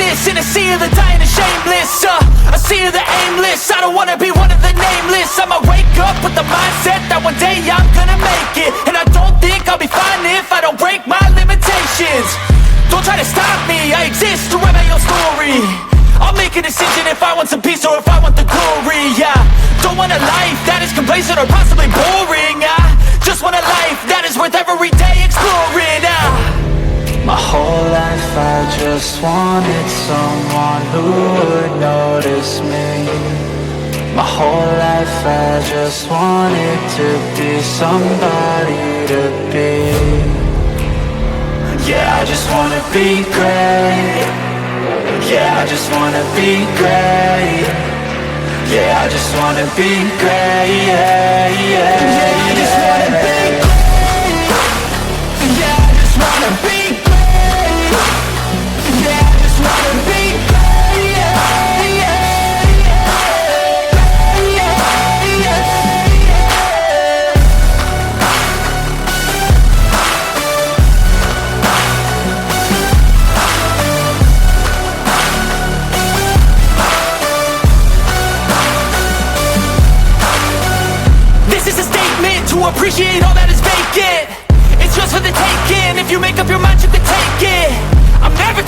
aimless in a sea of the dying and shameless. A sea of the aimless. I don't wanna be one of the nameless. I'ma wake up with the mindset that one day I'm gonna make it. And I don't think I'll be fine if I don't break my limitations. Don't try to stop me, I exist to write my own story. I'll make a decision if I want some peace or if I want the glory. Yeah, don't want a life that is complacent or possibly boring. I just want a life that is worth every day exploring. My whole life I just wanted someone who would notice me. My whole life I just wanted to be somebody to be. Yeah, I just wanna be great. Yeah, I just wanna be great. Yeah, I just wanna be great. Yeah, I just wanna be great. Yeah, I just wanna be great. Yeah, I just wanna be great. Yeah, to appreciate all that is vacant. It's just for the taking. If you make up your mind, you can take it. I'm never